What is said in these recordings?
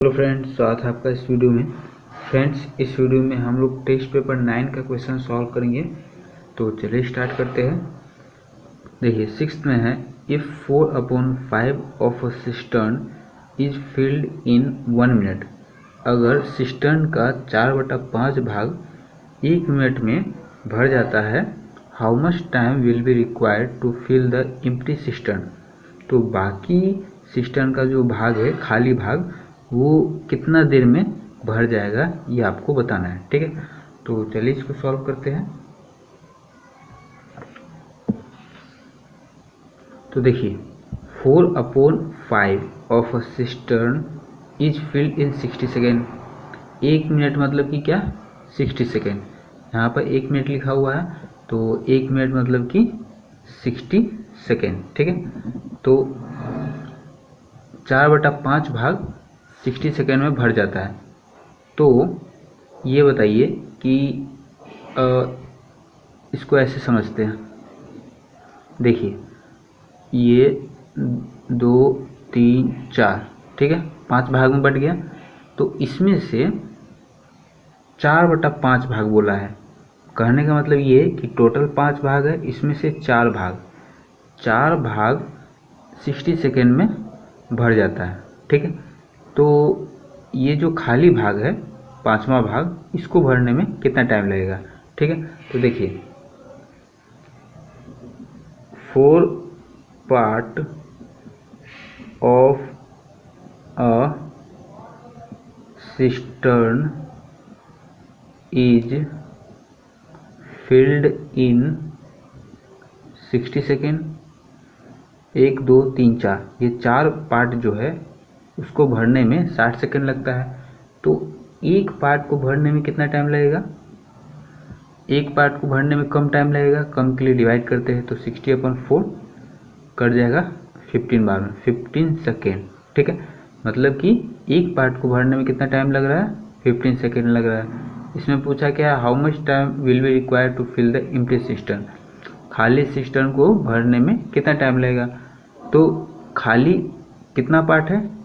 Hello friends, स्वागत है आपका इस वीडियो में। फ्रेंड्स, इस वीडियो में हम लोग टेस्ट पेपर 9 का क्वेश्चन सॉल्व करेंगे। तो चलिए स्टार्ट करते हैं। देखिए, 6th में है, if 4/5 of a cistern is filled in 1 minute. अगर सिस्टर्न का 4/5 भाग 1 मिनट में भर जाता है, how much time will be required to fill the empty cistern. तो बाकी सिस्टर्न का जो भाग है, खाली भाग, वो कितना देर में भर जाएगा, ये आपको बताना है। ठीक है, तो चलिए इसको सॉल्व करते हैं। तो देखिए, 4/5 of a cistern is filled in 60 second. 1 minute मतलब कि क्या, 60 सेकेंड। यहाँ पर 1 मिनट लिखा हुआ है, तो 1 मिनट मतलब कि 60 सेकेंड। ठीक है, तो 4/5 भाग 60 सेकेंड में भर जाता है। तो ये बताइए कि इसको ऐसे समझते हैं। देखिए, ये 2 3 4, ठीक है, 5 भाग में बट गया। तो इसमें से 4/5 भाग बोला है। कहने का मतलब ये है कि टोटल 5 भाग है, इसमें से 4 भाग 60 सेकेंड में भर जाता है। ठीक है, तो ये जो खाली भाग है, 5वां भाग, इसको भरने में कितना टाइम लगेगा। ठीक है, तो देखिए, 4 part of a cistern is filled in 60 second. 1 2 3 4, ये 4 पार्ट जो है उसको भरने में 60 सेकेंड लगता है। तो एक पार्ट को भरने में कितना टाइम लगेगा। एक पार्ट को भरने में कम टाइम लगेगा, कम के लिए डिवाइड करते हैं, तो 60/4 कट जाएगा 15 बार में, 15 सेकेंड। ठीक है, मतलब कि एक पार्ट को भरने में कितना टाइम लग रहा है, 15 सेकेंड लग रहा है। इसमें पूछा क्या, how much time will be required to fill the empty cistern. खाली सिस्टर्न को भरने में कितना टाइम लगेगा। तो खाली कितना पार्ट है,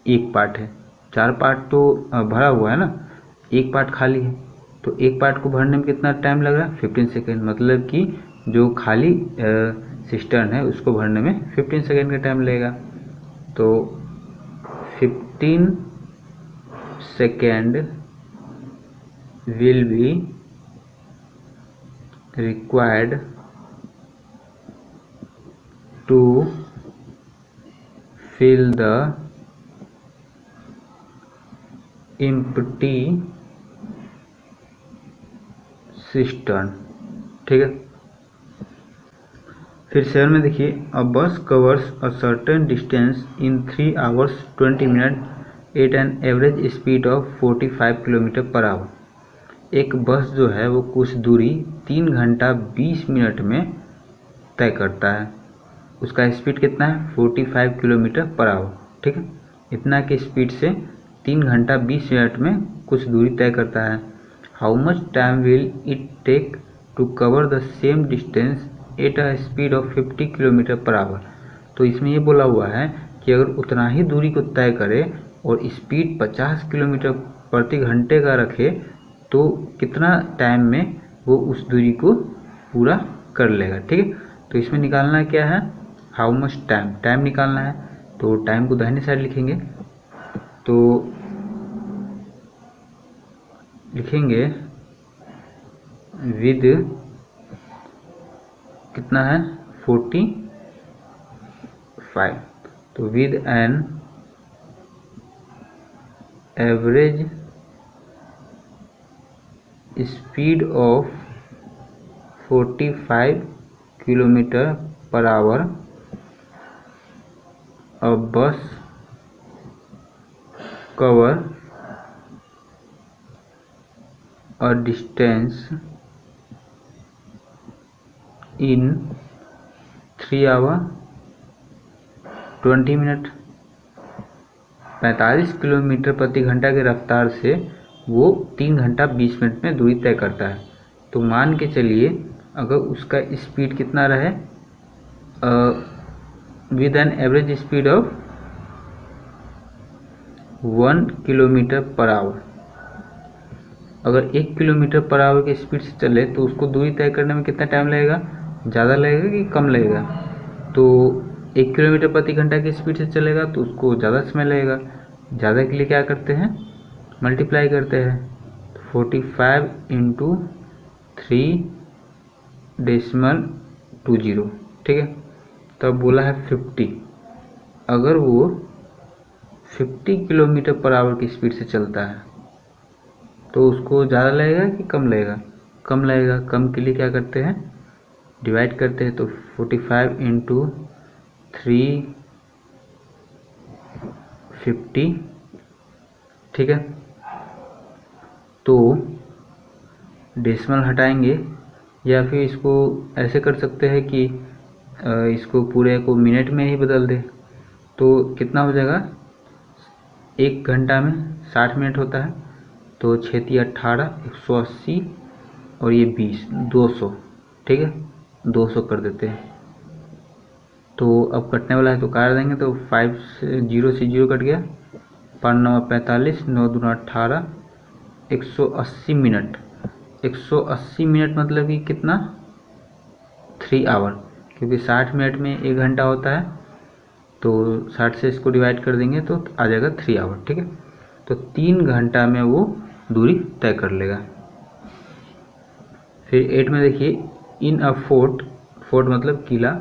एक पार्ट है। 4 पार्ट तो भरा हुआ है ना, एक पार्ट खाली है। तो एक पार्ट को भरने में कितना टाइम लग रहा है, 15 सेकेंड। मतलब कि जो खाली सिस्टर्न है उसको भरने में 15 सेकेंड का टाइम लगेगा। तो 15 second will be required to fill the empty cistern. ठीक है, फिर 7 में देखिए, a bus covers a certain distance in 3 hours 20 minutes at an average speed of 45 km/h। एक बस जो है वो कुछ दूरी 3 घंटा 20 मिनट में तय करता है। उसका स्पीड कितना है, 45 km/h। ठीक है, इतना की स्पीड से 3 घंटा 20 मिनट में कुछ दूरी तय करता है। How much time will it take to cover the same distance at a speed of 50 km/h। तो इसमें ये बोला हुआ है कि अगर उतना ही दूरी को तय करे और स्पीड 50 किलोमीटर प्रति घंटे का रखे, तो कितना टाइम में वो उस दूरी को पूरा कर लेगा। ठीक है, तो इसमें निकालना क्या है, हाउ मच टाइम निकालना है। तो टाइम को दाहिने साइड लिखेंगे, तो लिखेंगे विद कितना है, 45। तो with N average speed of 45 km/h, a bus cover a distance in 3 hours 20 minutes। 45 kilometre प्रति घंटा की रफ्तार से वो 3 घंटा 20 मिनट में दूरी तय करता है। तो मान के चलिए, अगर उसका स्पीड कितना रहे, with an average speed of 1 kilometre per hour. अगर 1 किलोमीटर पर आवर की स्पीड से चले तो उसको दूरी तय करने में कितना टाइम लगेगा, ज़्यादा लगेगा कि कम लगेगा। तो 1 किलोमीटर प्रति घंटा की स्पीड से चलेगा तो उसको ज़्यादा समय लगेगा। ज़्यादा के लिए क्या करते हैं, मल्टीप्लाई करते हैं। 45 × 3.20, ठीक है। तब बोला है 50। अगर वो 50 किलोमीटर पर आवर की स्पीड से चलता है तो उसको ज़्यादा लगेगा कि कम लगेगा, कम लगेगा। कम के लिए क्या करते हैं, डिवाइड करते हैं। तो 45 × 350, ठीक है। तो डेसिमल हटाएंगे या फिर इसको ऐसे कर सकते हैं कि इसको पूरे को मिनट में ही बदल दे। तो कितना हो जाएगा, 1 घंटा में 60 मिनट होता है। तो 6 × 18, 180 और ये 20, 200, ठीक है। 200 कर देते हैं। तो अब कटने वाला है तो काट देंगे। तो 5 से 0 कट गया, 5 × 9 = 45, 9 × 2 = 18, 180 मिनट। 180 मिनट मतलब कि कितना, 3 आवर, क्योंकि 60 मिनट में 1 घंटा होता है। तो 60 से इसको डिवाइड कर देंगे तो आ जाएगा 3 आवर, ठीक है। तो 3 घंटा में वो दूरी तय कर लेगा। फिर 8 में देखिए, इन अ फोर्ट, फोर्ट मतलब किला,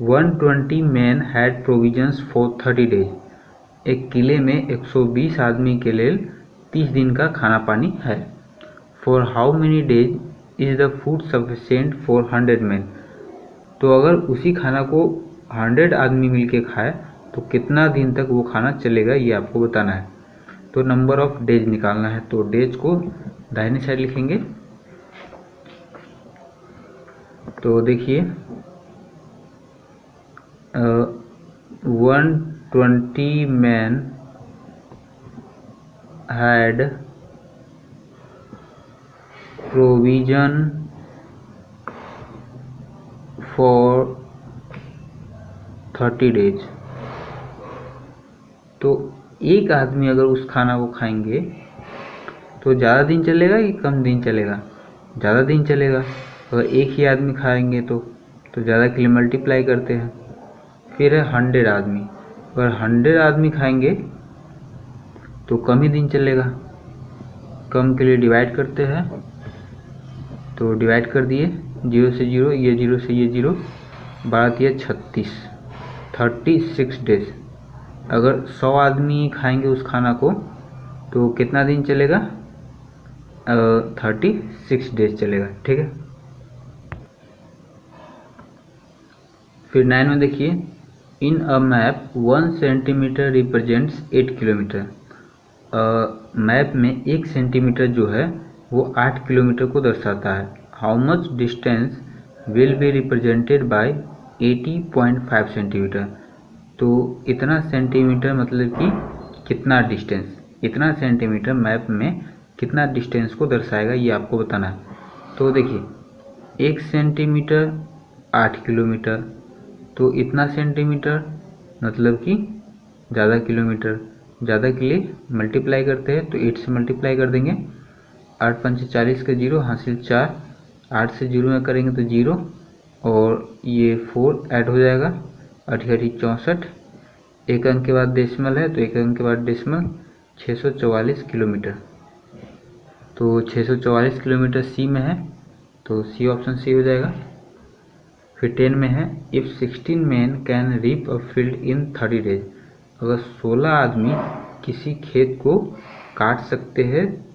120 man had provisions for 30 days. एक किले में 120 आदमी के लिए 30 दिन का खाना पानी है। For how many days is the food sufficient for 100 man. तो अगर उसी खाना को 100 आदमी मिलके खाए तो कितना दिन तक वो खाना चलेगा, ये आपको बताना है। तो नंबर ऑफ डेज निकालना है। तो डेज को दाहिने साइड लिखेंगे। तो देखिए 120 man had provision for 30 days. तो एक आदमी अगर उस खाना को खाएंगे तो ज़्यादा दिन चलेगा कि कम दिन चलेगा, ज़्यादा दिन चलेगा। अगर एक ही आदमी खाएंगे तो ज़्यादा के लिए मल्टीप्लाई करते हैं। फिर है 100 आदमी, अगर 100 आदमी खाएंगे तो कम ही दिन चलेगा। कम के लिए डिवाइड करते हैं। तो डिवाइड कर दिए, 0 से 0, ये 0 से ये 0, 12 × 36, 36 डेज। अगर 100 आदमी खाएंगे उस खाना को तो कितना दिन चलेगा, 36 डेज चलेगा, ठीक है। फिर 9 में देखिए, in a map 1 centimetre represents 8 kilometre. Map में 1 सेंटीमीटर जो है वो 8 किलोमीटर को दर्शाता है। How much distance will be represented by 80.5 centimetre. तो इतना सेंटीमीटर मतलब कि कितना डिस्टेंस, इतना सेंटीमीटर मैप में कितना डिस्टेंस को दर्शाएगा, ये आपको बताना है। तो देखिए 1 सेंटीमीटर 8 किलोमीटर, तो इतना सेंटीमीटर मतलब कि ज़्यादा किलोमीटर। ज़्यादा के लिए मल्टीप्लाई करते हैं। तो 8 से मल्टीप्लाई कर देंगे, 8 × 5 = 40 का 0 हासिल 4, 8 से 0 में करेंगे तो 0 और ये 4 ऐड हो जाएगा, 8 × 8 = 64। एक अंक के बाद डेसिमल है तो एक अंक के बाद डेसिमल, 644 किलोमीटर। तो 644 किलोमीटर सी में है तो सी ऑप्शन सी हो जाएगा। फिर 10 में है, if 16 man can reap a field in 30 days. अगर 16 आदमी किसी खेत को काट सकते हैं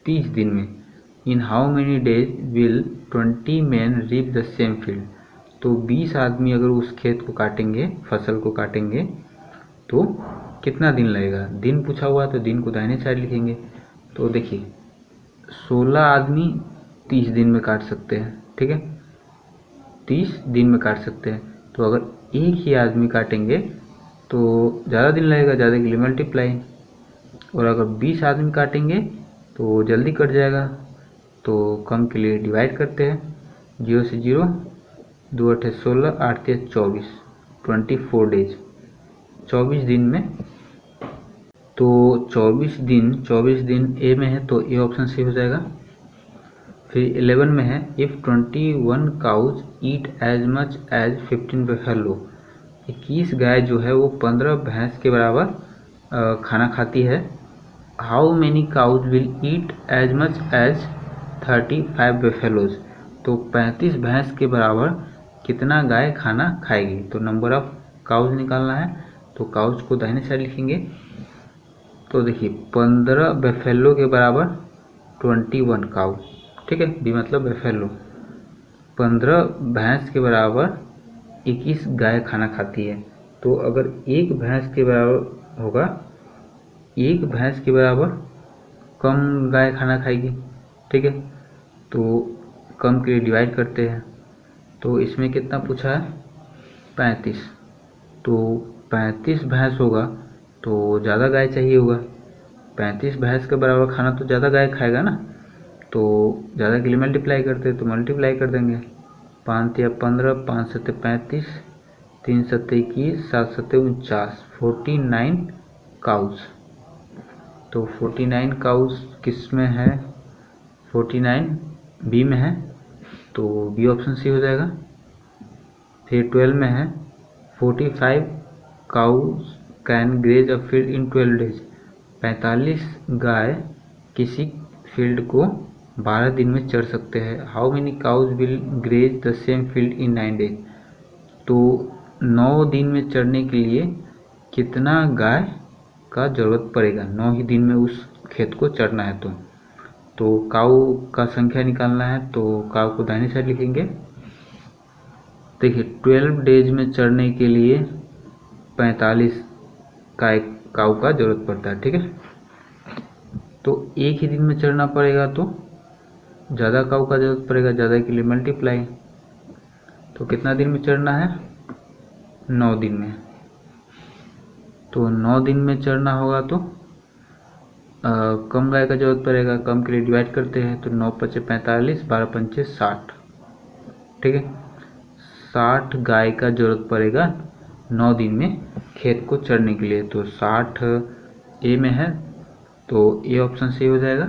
30 दिन में, in how many days will 20 man reap the same field. तो 20 आदमी अगर उस खेत को काटेंगे, फसल को काटेंगे, तो कितना दिन लगेगा। दिन पूछा हुआ तो दिन को दाहिने साइड लिखेंगे। तो देखिए 16 आदमी 30 दिन में काट सकते हैं, ठीक है, 30 दिन में काट सकते हैं। तो अगर एक ही आदमी काटेंगे तो ज़्यादा दिन लगेगा, ज़्यादा के लिए मल्टीप्लाई। और अगर 20 आदमी काटेंगे तो जल्दी कट जाएगा, तो कम के लिए डिवाइड करते हैं। 0 से 0, 2 × 8 = 16, 8 × 3 = 24, 24 डेज, 24 दिन में। तो 24 दिन ए में है तो ए ऑप्शन सही हो जाएगा। फिर 11 में है if 21 cows eat as much as 15 buffalo, 21 गाय जो है वो 15 भैंस के बराबर खाना खाती है। How many cows will eat as much as 35 buffaloes, तो 35 भैंस के बराबर कितना गाय खाना खाएगी। तो नंबर ऑफ काउज निकालना है, तो काउज को दाहिने साइड लिखेंगे। तो देखिए 15 बफेलो के बराबर 21 काउ, ठीक है, बी मतलब बफेलो। 15 भैंस के बराबर 21 गाय खाना खाती है। तो अगर एक भैंस के बराबर होगा, एक भैंस के बराबर कम गाय खाना खाएगी, ठीक है। तो कम के लिए डिवाइड करते हैं, तो इसमें कितना पूछा है 35, तो 35 भैंस होगा तो ज़्यादा गाय चाहिए होगा। 35 भैंस के बराबर खाना तो ज़्यादा गाय खाएगा ना, तो ज़्यादा के लिए मल्टीप्लाई करते हैं, तो मल्टीप्लाई कर देंगे। 5 या 15, 5 सत्ते 35, 3 सत्ते 21, 7 सत्ते 49, 49 काउज। तो 49 काउज किस में है, 49 बी में है, तो बी ऑप्शन सी हो जाएगा। फिर 12 में है 45 cows can graze a field in 12 days, 45 गाय किसी फील्ड को 12 दिन में चढ़ सकते हैं। How many cows will graze the same field in 9 days, तो 9 दिन में चढ़ने के लिए कितना गाय का जरूरत पड़ेगा, 9 ही दिन में उस खेत को चढ़ना है। तो काऊ का संख्या निकालना है, तो काऊ को दाहिने साइड लिखेंगे। देखिए 12 डेज में चढ़ने के लिए 45 काऊ का जरूरत पड़ता है, ठीक है। तो एक ही दिन में चढ़ना पड़ेगा तो ज़्यादा काऊ का जरूरत पड़ेगा, ज़्यादा के लिए मल्टीप्लाई। तो कितना दिन में चढ़ना है, 9 दिन में। तो 9 दिन में चढ़ना होगा तो कम गाय का जरूरत पड़ेगा, कम के लिए डिवाइड करते हैं। तो 9 पचे 45, 12 पंचे 60, ठीक है। 60 गाय का जरूरत पड़ेगा 9 दिन में खेत को चढ़ने के लिए। तो 60 ए में है, तो ए ऑप्शन सही हो जाएगा।